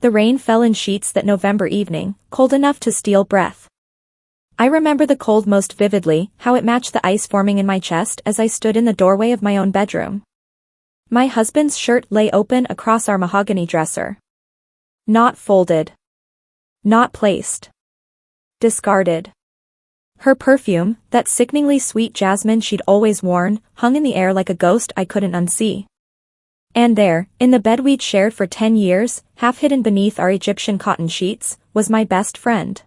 The rain fell in sheets that November evening, cold enough to steal breath. I remember the cold most vividly, how it matched the ice forming in my chest as I stood in the doorway of my own bedroom. My husband's shirt lay open across our mahogany dresser. Not folded. Not placed. Discarded. Her perfume, that sickeningly sweet jasmine she'd always worn, hung in the air like a ghost I couldn't unsee. And there, in the bed we'd shared for 10 years, half hidden beneath our Egyptian cotton sheets, was my best friend.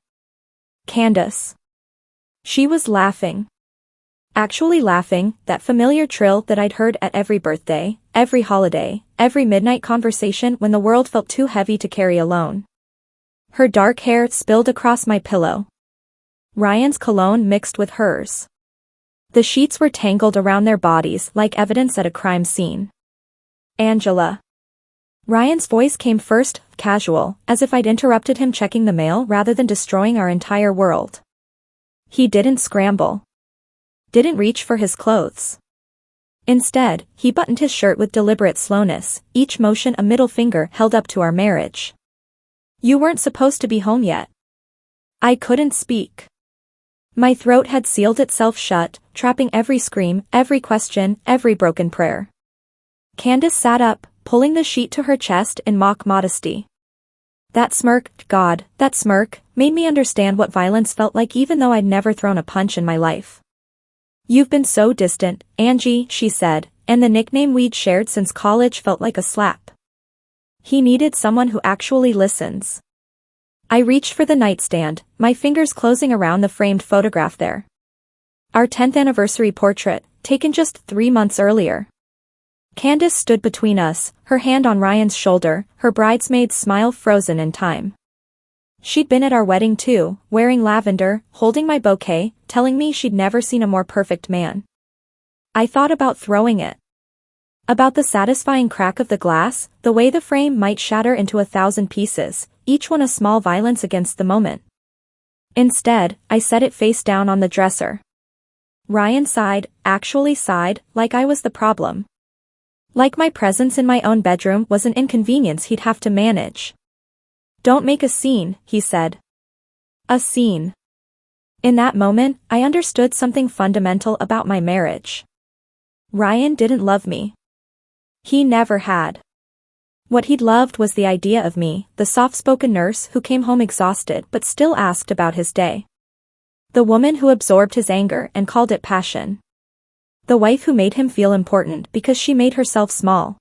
Candace. She was laughing. Actually laughing, that familiar trill that I'd heard at every birthday, every holiday, every midnight conversation when the world felt too heavy to carry alone. Her dark hair spilled across my pillow. Ryan's cologne mixed with hers. The sheets were tangled around their bodies like evidence at a crime scene. Angela. Ryan's voice came first, casual, as if I'd interrupted him checking the mail rather than destroying our entire world. He didn't scramble. Didn't reach for his clothes. Instead, he buttoned his shirt with deliberate slowness, each motion a middle finger held up to our marriage. You weren't supposed to be home yet. I couldn't speak. My throat had sealed itself shut, trapping every scream, every question, every broken prayer. Candace sat up, pulling the sheet to her chest in mock modesty. That smirk, God, that smirk, made me understand what violence felt like even though I'd never thrown a punch in my life. You've been so distant, Angie, she said, and the nickname we'd shared since college felt like a slap. He needed someone who actually listens. I reached for the nightstand, my fingers closing around the framed photograph there. Our 10th anniversary portrait, taken just 3 months earlier. Candace stood between us, her hand on Ryan's shoulder, her bridesmaid's smile frozen in time. She'd been at our wedding too, wearing lavender, holding my bouquet, telling me she'd never seen a more perfect man. I thought about throwing it. About the satisfying crack of the glass, the way the frame might shatter into 1,000 pieces, each one a small violence against the moment. Instead, I set it face down on the dresser. Ryan sighed, actually sighed, like I was the problem. Like my presence in my own bedroom was an inconvenience he'd have to manage. Don't make a scene, he said. A scene. In that moment, I understood something fundamental about my marriage. Ryan didn't love me. He never had. What he'd loved was the idea of me, the soft-spoken nurse who came home exhausted but still asked about his day. The woman who absorbed his anger and called it passion. The wife who made him feel important because she made herself small.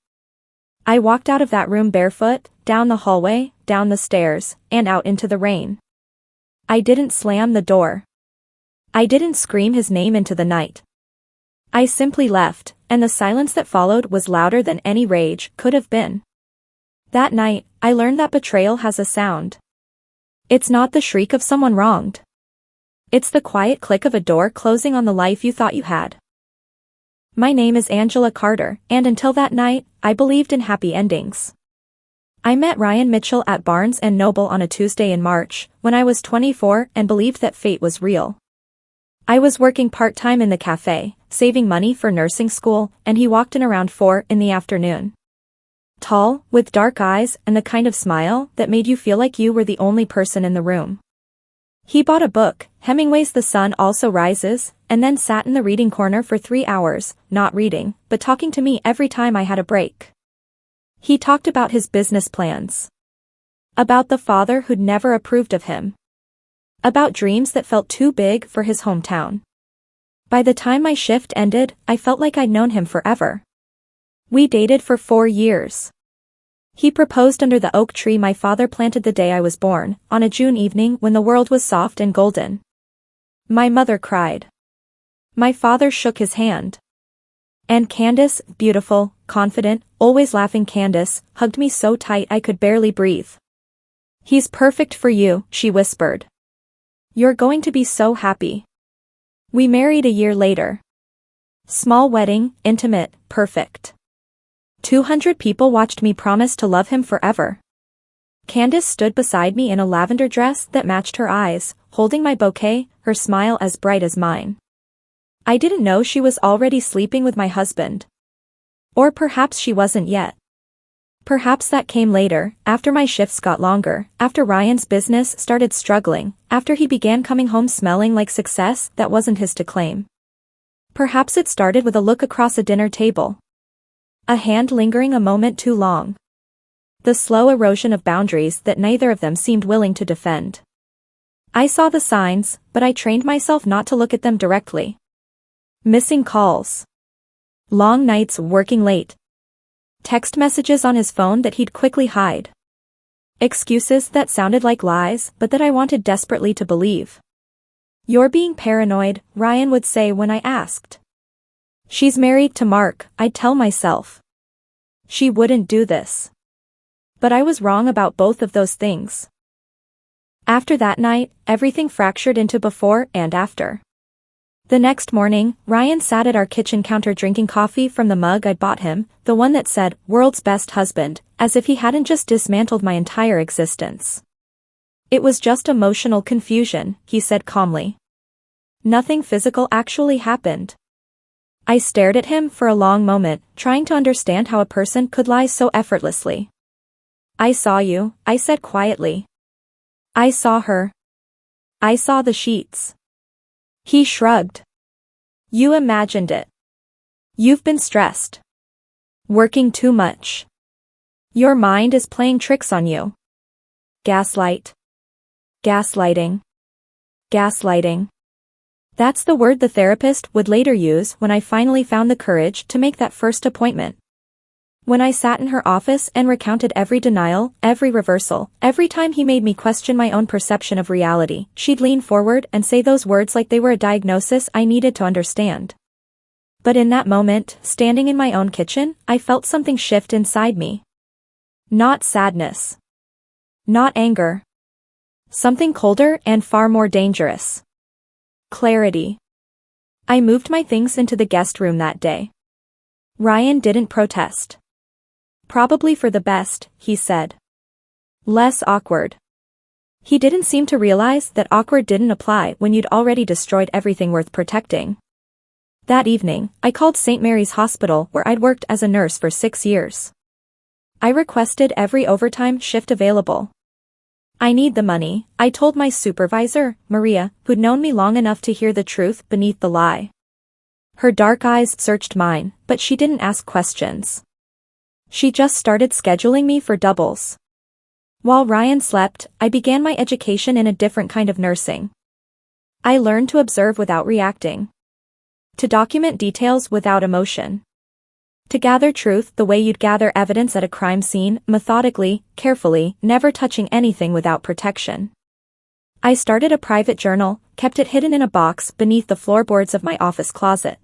I walked out of that room barefoot, down the hallway, down the stairs, and out into the rain. I didn't slam the door. I didn't scream his name into the night. I simply left, and the silence that followed was louder than any rage could have been. That night, I learned that betrayal has a sound. It's not the shriek of someone wronged. It's the quiet click of a door closing on the life you thought you had. My name is Angela Carter, and until that night, I believed in happy endings. I met Ryan Mitchell at Barnes & Noble on a Tuesday in March, when I was 24 and believed that fate was real. I was working part-time in the cafe, saving money for nursing school, and he walked in around 4 in the afternoon. Tall, with dark eyes and the kind of smile that made you feel like you were the only person in the room. He bought a book, Hemingway's The Sun Also Rises, and then sat in the reading corner for 3 hours, not reading, but talking to me every time I had a break. He talked about his business plans. About the father who'd never approved of him. About dreams that felt too big for his hometown. By the time my shift ended, I felt like I'd known him forever. We dated for 4 years. He proposed under the oak tree my father planted the day I was born, on a June evening when the world was soft and golden. My mother cried. My father shook his hand. And Candace, beautiful, confident, always laughing Candace, hugged me so tight I could barely breathe. He's perfect for you, she whispered. You're going to be so happy. We married a year later. Small wedding, intimate, perfect. 200 people watched me promise to love him forever. Candace stood beside me in a lavender dress that matched her eyes, holding my bouquet, her smile as bright as mine. I didn't know she was already sleeping with my husband. Or perhaps she wasn't yet. Perhaps that came later, after my shifts got longer, after Ryan's business started struggling, after he began coming home smelling like success that wasn't his to claim. Perhaps it started with a look across a dinner table. A hand lingering a moment too long. The slow erosion of boundaries that neither of them seemed willing to defend. I saw the signs, but I trained myself not to look at them directly. Missing calls. Long nights working late. Text messages on his phone that he'd quickly hide. Excuses that sounded like lies, but that I wanted desperately to believe. "You're being paranoid," Ryan would say when I asked. "She's married to Mark," I'd tell myself. "She wouldn't do this." But I was wrong about both of those things. After that night, everything fractured into before and after. The next morning, Ryan sat at our kitchen counter drinking coffee from the mug I'd bought him, the one that said, "World's Best Husband," as if he hadn't just dismantled my entire existence. "It was just emotional confusion," he said calmly. "Nothing physical actually happened." I stared at him for a long moment, trying to understand how a person could lie so effortlessly. "I saw you," I said quietly. "I saw her. I saw the sheets." He shrugged. "You imagined it. You've been stressed. Working too much. Your mind is playing tricks on you. Gaslight. Gaslighting. Gaslighting." That's the word the therapist would later use when I finally found the courage to make that first appointment. When I sat in her office and recounted every denial, every reversal, every time he made me question my own perception of reality, she'd lean forward and say those words like they were a diagnosis I needed to understand. But in that moment, standing in my own kitchen, I felt something shift inside me. Not sadness. Not anger. Something colder and far more dangerous. Clarity. I moved my things into the guest room that day. Ryan didn't protest. "Probably for the best," he said. "Less awkward." He didn't seem to realize that awkward didn't apply when you'd already destroyed everything worth protecting. That evening, I called St. Mary's Hospital where I'd worked as a nurse for 6 years. I requested every overtime shift available. "I need the money," I told my supervisor, Maria, who'd known me long enough to hear the truth beneath the lie. Her dark eyes searched mine, but she didn't ask questions. She just started scheduling me for doubles. While Ryan slept, I began my education in a different kind of nursing. I learned to observe without reacting. To document details without emotion. To gather truth the way you'd gather evidence at a crime scene, methodically, carefully, never touching anything without protection. I started a private journal, kept it hidden in a box beneath the floorboards of my office closet.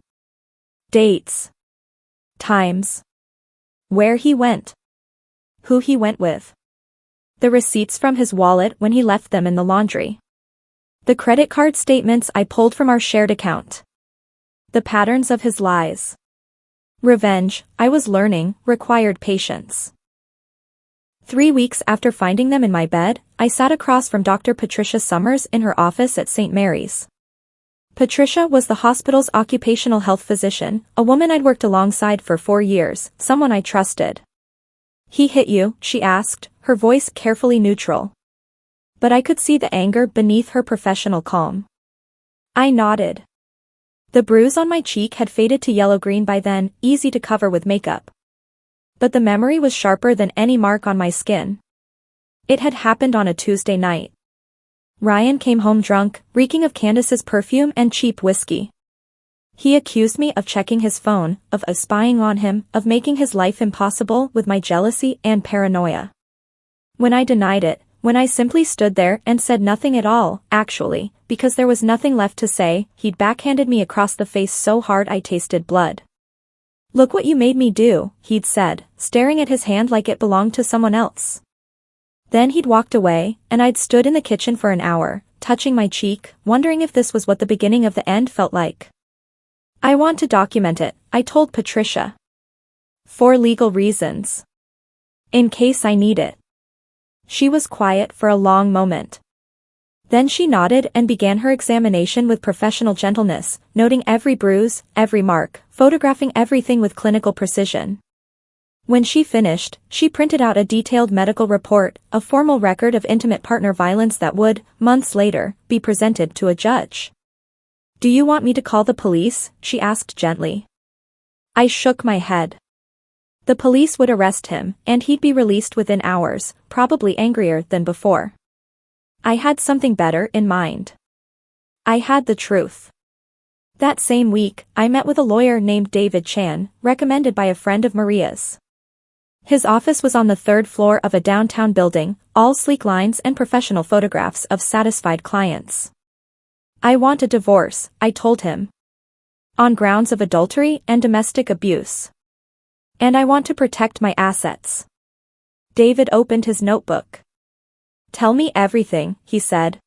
Dates. Times. Where he went. Who he went with. The receipts from his wallet when he left them in the laundry. The credit card statements I pulled from our shared account. The patterns of his lies. Revenge, I was learning, required patience. 3 weeks after finding them in my bed, I sat across from Dr. Patricia Summers in her office at St. Mary's. Patricia was the hospital's occupational health physician, a woman I'd worked alongside for 4 years, someone I trusted. "He hit you?" she asked, her voice carefully neutral. But I could see the anger beneath her professional calm. I nodded. The bruise on my cheek had faded to yellow-green by then, easy to cover with makeup. But the memory was sharper than any mark on my skin. It had happened on a Tuesday night. Ryan came home drunk, reeking of Candace's perfume and cheap whiskey. He accused me of checking his phone, of spying on him, of making his life impossible with my jealousy and paranoia. When I denied it, when I simply stood there and said nothing at all, actually, because there was nothing left to say, he'd backhanded me across the face so hard I tasted blood. "Look what you made me do," he'd said, staring at his hand like it belonged to someone else. Then he'd walked away, and I'd stood in the kitchen for an hour, touching my cheek, wondering if this was what the beginning of the end felt like. "I want to document it," I told Patricia. "For legal reasons. In case I need it." She was quiet for a long moment. Then she nodded and began her examination with professional gentleness, noting every bruise, every mark, photographing everything with clinical precision. When she finished, she printed out a detailed medical report, a formal record of intimate partner violence that would, months later, be presented to a judge. "Do you want me to call the police?" she asked gently. I shook my head. The police would arrest him, and he'd be released within hours, probably angrier than before. I had something better in mind. I had the truth. That same week, I met with a lawyer named David Chan, recommended by a friend of Maria's. His office was on the third floor of a downtown building, all sleek lines and professional photographs of satisfied clients. "I want a divorce," I told him. "On grounds of adultery and domestic abuse. And I want to protect my assets." David opened his notebook. "Tell me everything," he said.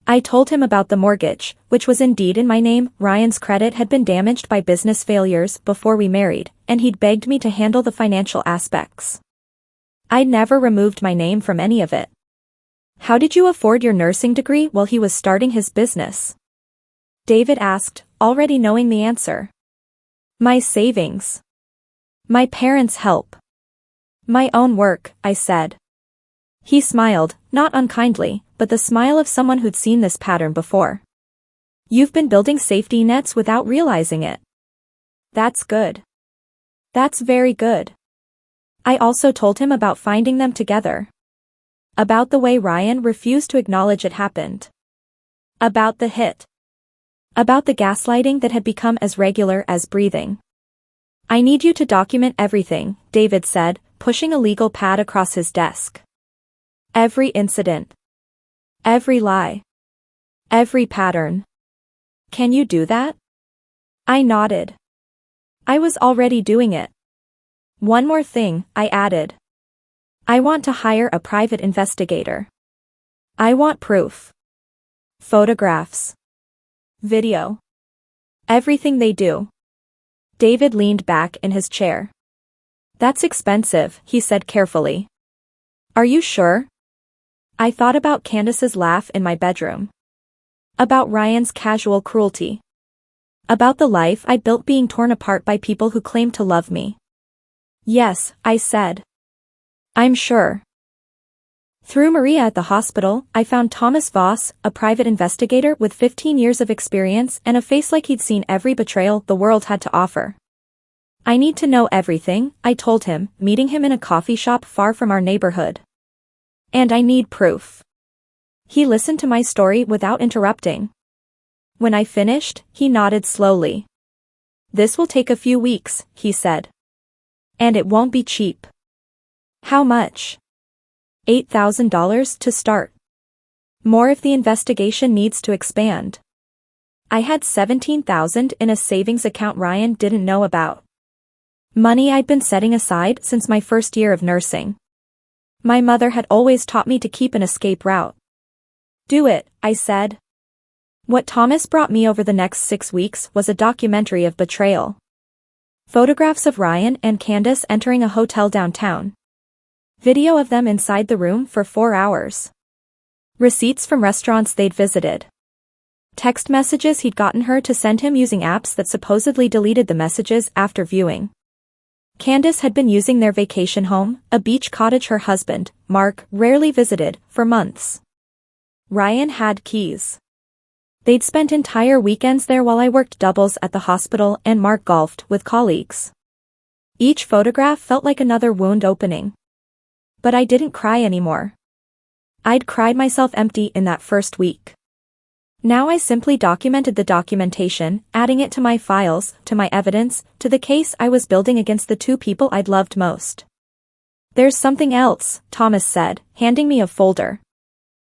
I told him about the mortgage, which was indeed in my name. Ryan's credit had been damaged by business failures before we married, and he'd begged me to handle the financial aspects. I'd never removed my name from any of it. "How did you afford your nursing degree while he was starting his business?" David asked, already knowing the answer. "My savings. My parents' help. My own work," I said. He smiled, not unkindly, but the smile of someone who'd seen this pattern before. "You've been building safety nets without realizing it. That's good. That's very good." I also told him about finding them together. About the way Ryan refused to acknowledge it happened. About the hit. About the gaslighting that had become as regular as breathing. "I need you to document everything," David said, pushing a legal pad across his desk. "Every incident. Every lie. Every pattern. Can you do that?" I nodded. I was already doing it. "One more thing," I added. "I want to hire a private investigator. I want proof. Photographs. Video. Everything they do." David leaned back in his chair. "That's expensive," he said carefully. "Are you sure?" I thought about Candace's laugh in my bedroom. About Ryan's casual cruelty. About the life I built being torn apart by people who claimed to love me. "Yes," I said. "I'm sure." Through Maria at the hospital, I found Thomas Voss, a private investigator with 15 years of experience and a face like he'd seen every betrayal the world had to offer. "I need to know everything," I told him, meeting him in a coffee shop far from our neighborhood. "And I need proof." He listened to my story without interrupting. When I finished, he nodded slowly. "This will take a few weeks," he said. "And it won't be cheap." "How much?" $8,000 to start. More if the investigation needs to expand. I had $17,000 in a savings account Ryan didn't know about. Money I'd been setting aside since my first year of nursing. My mother had always taught me to keep an escape route. "Do it," I said. What Thomas brought me over the next 6 weeks was a documentary of betrayal. Photographs of Ryan and Candace entering a hotel downtown. Video of them inside the room for 4 hours. Receipts from restaurants they'd visited. Text messages he'd gotten her to send him using apps that supposedly deleted the messages after viewing. Candace had been using their vacation home, a beach cottage her husband, Mark, rarely visited, for months. Ryan had keys. They'd spent entire weekends there while I worked doubles at the hospital and Mark golfed with colleagues. Each photograph felt like another wound opening. But I didn't cry anymore. I'd cried myself empty in that first week. Now I simply documented the documentation, adding it to my files, to my evidence, to the case I was building against the 2 people I'd loved most. "There's something else," Thomas said, handing me a folder.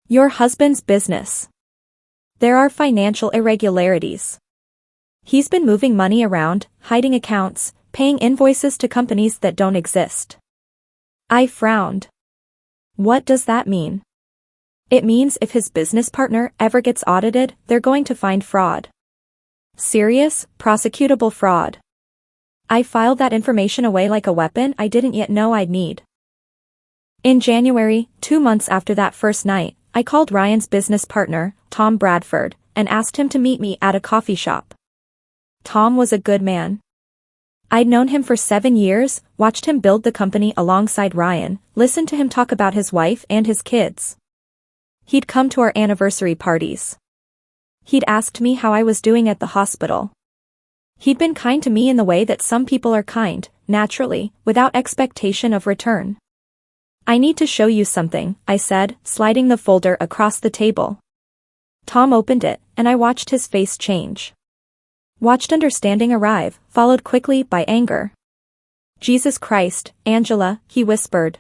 "Your husband's business. There are financial irregularities. He's been moving money around, hiding accounts, paying invoices to companies that don't exist." I frowned. "What does that mean?" "It means if his business partner ever gets audited, they're going to find fraud. Serious, prosecutable fraud." I filed that information away like a weapon I didn't yet know I'd need. In January, 2 months after that first night, I called Ryan's business partner, Tom Bradford, and asked him to meet me at a coffee shop. Tom was a good man. I'd known him for 7 years, watched him build the company alongside Ryan, listened to him talk about his wife and his kids. He'd come to our anniversary parties. He'd asked me how I was doing at the hospital. He'd been kind to me in the way that some people are kind, naturally, without expectation of return. I need to show you something, I said, sliding the folder across the table. Tom opened it, and I watched his face change. Watched understanding arrive, followed quickly by anger. Jesus Christ, Angela, he whispered.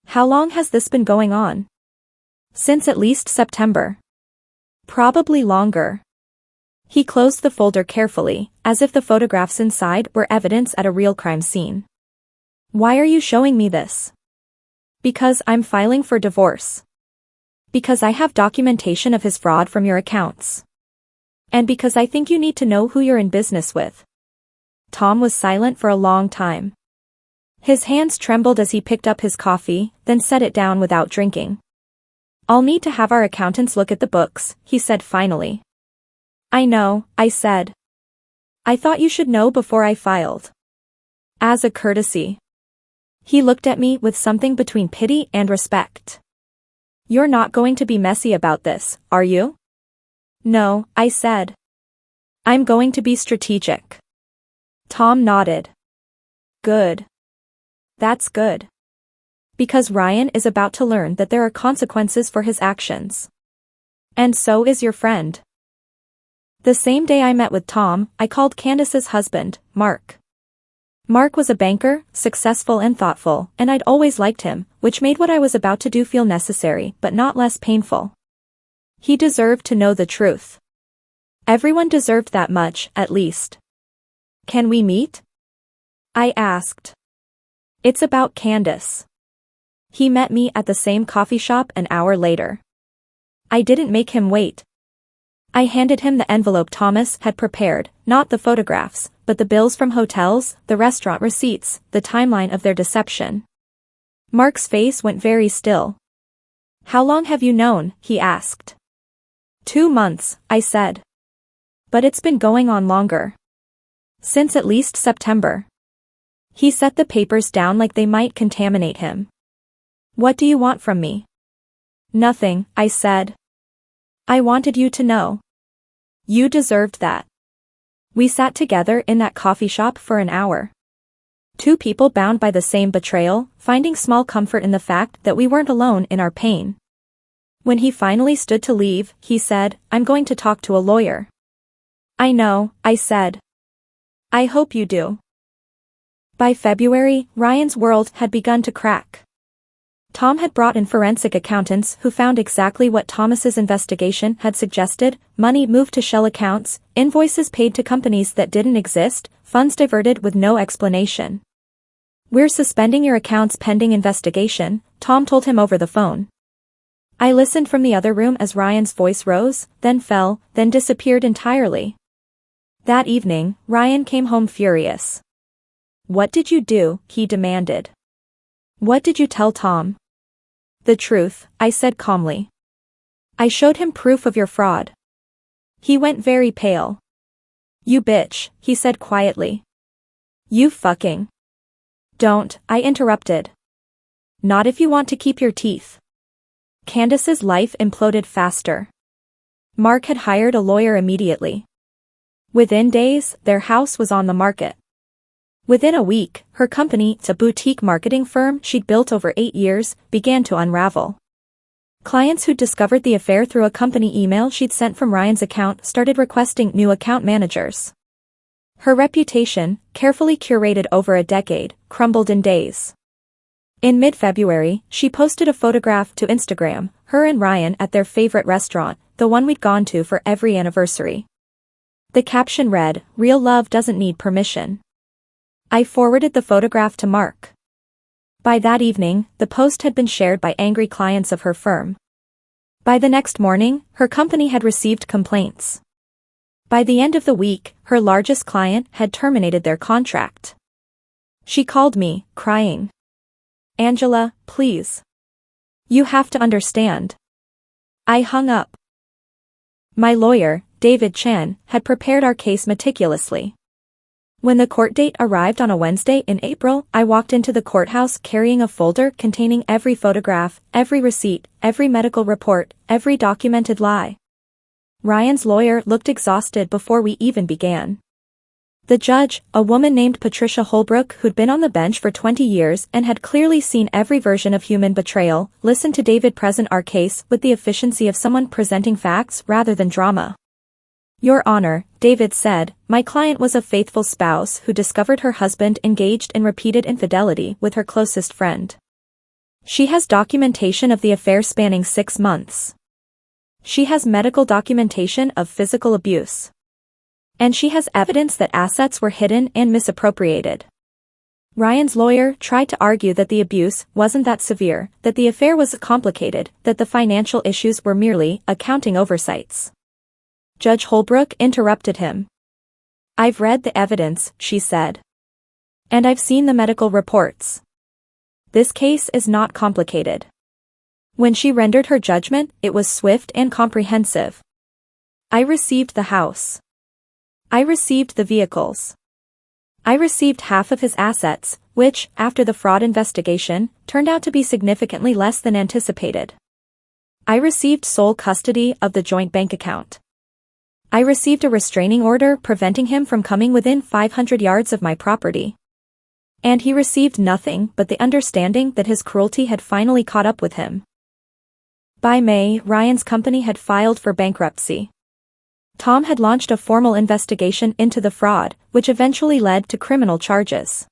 How long has this been going on? Since at least September. Probably longer. He closed the folder carefully, as if the photographs inside were evidence at a real crime scene. Why are you showing me this? Because I'm filing for divorce. Because I have documentation of his fraud from your accounts. And because I think you need to know who you're in business with. Tom was silent for a long time. His hands trembled as he picked up his coffee, then set it down without drinking. I'll need to have our accountants look at the books, he said finally. I know, I said. I thought you should know before I filed. As a courtesy. He looked at me with something between pity and respect. You're not going to be messy about this, are you? No, I said. I'm going to be strategic. Tom nodded. Good. That's good. Because Ryan is about to learn that there are consequences for his actions. And so is your friend. The same day I met with Tom, I called Candace's husband, Mark. Mark was a banker, successful and thoughtful, and I'd always liked him, which made what I was about to do feel necessary but not less painful. He deserved to know the truth. Everyone deserved that much, at least. Can we meet? I asked. It's about Candace. He met me at the same coffee shop an hour later. I didn't make him wait. I handed him the envelope Thomas had prepared, not the photographs, but the bills from hotels, the restaurant receipts, the timeline of their deception. Mark's face went very still. How long have you known? He asked. 2 months, I said. But it's been going on longer. Since at least September. He set the papers down like they might contaminate him. What do you want from me? Nothing, I said. I wanted you to know. You deserved that. We sat together in that coffee shop for an hour. 2 people bound by the same betrayal, finding small comfort in the fact that we weren't alone in our pain. When he finally stood to leave, he said, I'm going to talk to a lawyer. I know, I said. I hope you do. By February, Ryan's world had begun to crack. Tom had brought in forensic accountants who found exactly what Thomas's investigation had suggested: money moved to shell accounts, invoices paid to companies that didn't exist, funds diverted with no explanation. We're suspending your accounts pending investigation, Tom told him over the phone. I listened from the other room as Ryan's voice rose, then fell, then disappeared entirely. That evening, Ryan came home furious. What did you do? He demanded. What did you tell Tom? The truth, I said calmly. I showed him proof of your fraud. He went very pale. You bitch, he said quietly. You fucking. Don't, I interrupted. Not if you want to keep your teeth. Candace's life imploded faster. Mark had hired a lawyer immediately. Within days, their house was on the market. Within a week, her company, a boutique marketing firm she'd built over 8 years, began to unravel. Clients who'd discovered the affair through a company email she'd sent from Ryan's account started requesting new account managers. Her reputation, carefully curated over a decade, crumbled in days. In mid-February, she posted a photograph to Instagram, her and Ryan at their favorite restaurant, the one we'd gone to for every anniversary. The caption read, "Real love doesn't need permission." I forwarded the photograph to Mark. By that evening, the post had been shared by angry clients of her firm. By the next morning, her company had received complaints. By the end of the week, her largest client had terminated their contract. She called me, crying. Angela, please. You have to understand. I hung up. My lawyer, David Chen, had prepared our case meticulously. When the court date arrived on a Wednesday in April, I walked into the courthouse carrying a folder containing every photograph, every receipt, every medical report, every documented lie. Ryan's lawyer looked exhausted before we even began. The judge, a woman named Patricia Holbrook who'd been on the bench for 20 years and had clearly seen every version of human betrayal, listened to David present our case with the efficiency of someone presenting facts rather than drama. Your Honor, David said, my client was a faithful spouse who discovered her husband engaged in repeated infidelity with her closest friend. She has documentation of the affair spanning 6 months. She has medical documentation of physical abuse. And she has evidence that assets were hidden and misappropriated. Ryan's lawyer tried to argue that the abuse wasn't that severe, that the affair was complicated, that the financial issues were merely accounting oversights. Judge Holbrook interrupted him. I've read the evidence, she said. And I've seen the medical reports. This case is not complicated. When she rendered her judgment, it was swift and comprehensive. I received the house. I received the vehicles. I received half of his assets, which, after the fraud investigation, turned out to be significantly less than anticipated. I received sole custody of the joint bank account. I received a restraining order preventing him from coming within 500 yards of my property. And he received nothing but the understanding that his cruelty had finally caught up with him. By May, Ryan's company had filed for bankruptcy. Tom had launched a formal investigation into the fraud, which eventually led to criminal charges.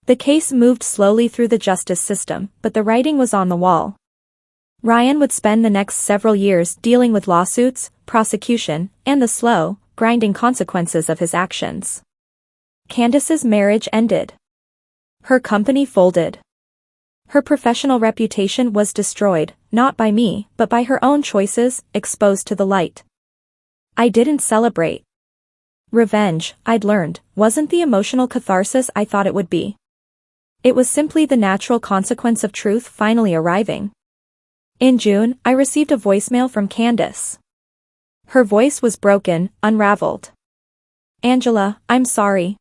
The case moved slowly through the justice system, but the writing was on the wall. Ryan would spend the next several years dealing with lawsuits, prosecution, and the slow, grinding consequences of his actions. Candace's marriage ended. Her company folded. Her professional reputation was destroyed, not by me, but by her own choices, exposed to the light. I didn't celebrate. Revenge, I'd learned, wasn't the emotional catharsis I thought it would be. It was simply the natural consequence of truth finally arriving. In June, I received a voicemail from Candace. Her voice was broken, unraveled. Angela, I'm sorry.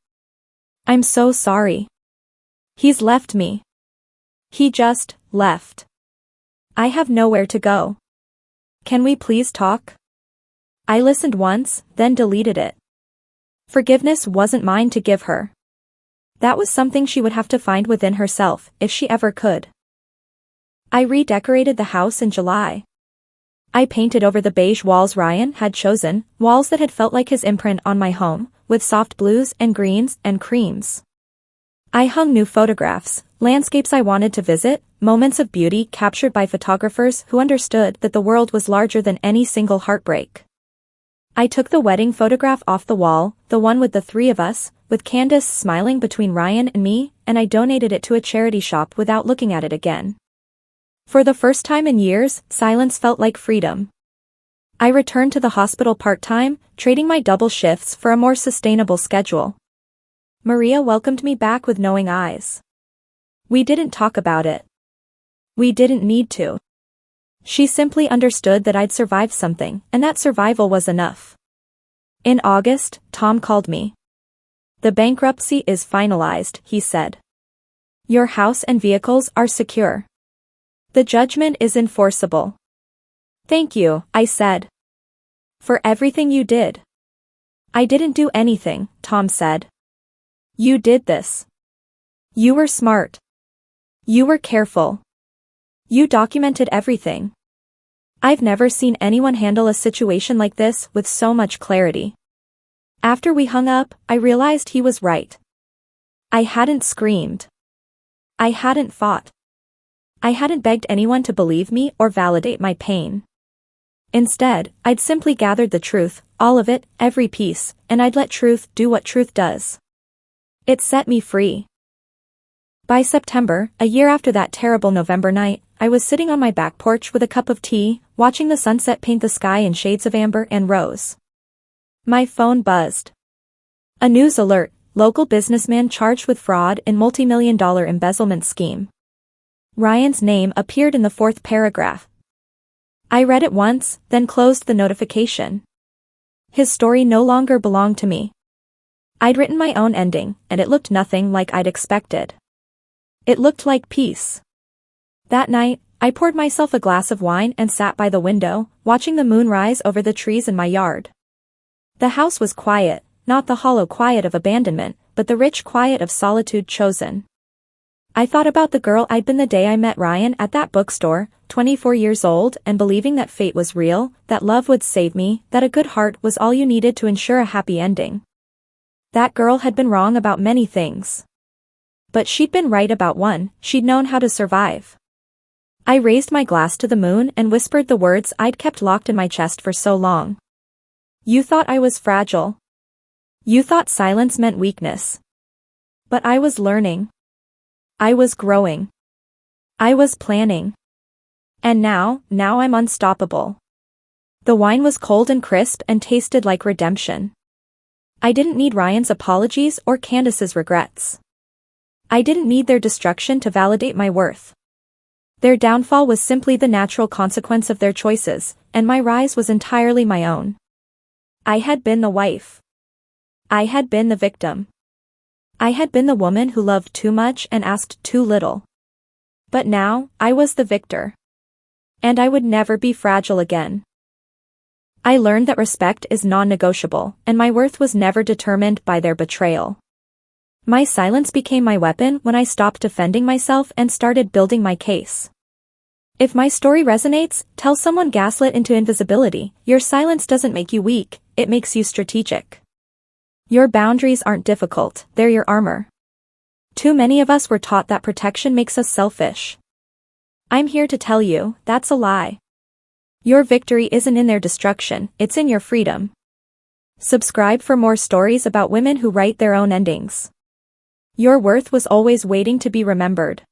I'm so sorry. He's left me. He just left. I have nowhere to go. Can we please talk? I listened once, then deleted it. Forgiveness wasn't mine to give her. That was something she would have to find within herself, if she ever could. I redecorated the house in July. I painted over the beige walls Ryan had chosen, walls that had felt like his imprint on my home, with soft blues and greens and creams. I hung new photographs, landscapes I wanted to visit, moments of beauty captured by photographers who understood that the world was larger than any single heartbreak. I took the wedding photograph off the wall, the one with the 3 of us, with Candace smiling between Ryan and me, and I donated it to a charity shop without looking at it again. For the first time in years, silence felt like freedom. I returned to the hospital part-time, trading my double shifts for a more sustainable schedule. Maria welcomed me back with knowing eyes. We didn't talk about it. We didn't need to. She simply understood that I'd survived something, and that survival was enough. In August, Tom called me. The bankruptcy is finalized, he said. Your house and vehicles are secure. The judgment is enforceable. Thank you, I said. For everything you did. I didn't do anything, Tom said. You did this. You were smart. You were careful. You documented everything. I've never seen anyone handle a situation like this with so much clarity. After we hung up, I realized he was right. I hadn't screamed. I hadn't fought. I hadn't begged anyone to believe me or validate my pain. Instead, I'd simply gathered the truth, all of it, every piece, and I'd let truth do what truth does. It set me free. By September, a year after that terrible November night, I was sitting on my back porch with a cup of tea, watching the sunset paint the sky in shades of amber and rose. My phone buzzed. A news alert, local businessman charged with fraud in multi-million-dollar embezzlement scheme. Ryan's name appeared in the 4th paragraph. I read it once, then closed the notification. His story no longer belonged to me. I'd written my own ending, and it looked nothing like I'd expected. It looked like peace. That night, I poured myself a glass of wine and sat by the window, watching the moon rise over the trees in my yard. The house was quiet, not the hollow quiet of abandonment, but the rich quiet of solitude chosen. I thought about the girl I'd been the day I met Ryan at that bookstore, 24 years old and believing that fate was real, that love would save me, that a good heart was all you needed to ensure a happy ending. That girl had been wrong about many things. But she'd been right about one, she'd known how to survive. I raised my glass to the moon and whispered the words I'd kept locked in my chest for so long. You thought I was fragile. You thought silence meant weakness. But I was learning. I was growing. I was planning. And now I'm unstoppable. The wine was cold and crisp and tasted like redemption. I didn't need Ryan's apologies or Candace's regrets. I didn't need their destruction to validate my worth. Their downfall was simply the natural consequence of their choices, and my rise was entirely my own. I had been the wife. I had been the victim. I had been the woman who loved too much and asked too little. But now, I was the victor. And I would never be fragile again. I learned that respect is non-negotiable, and my worth was never determined by their betrayal. My silence became my weapon when I stopped defending myself and started building my case. If my story resonates, tell someone gaslit into invisibility. Your silence doesn't make you weak, it makes you strategic. Your boundaries aren't difficult, they're your armor. Too many of us were taught that protection makes us selfish. I'm here to tell you, that's a lie. Your victory isn't in their destruction, it's in your freedom. Subscribe for more stories about women who write their own endings. Your worth was always waiting to be remembered.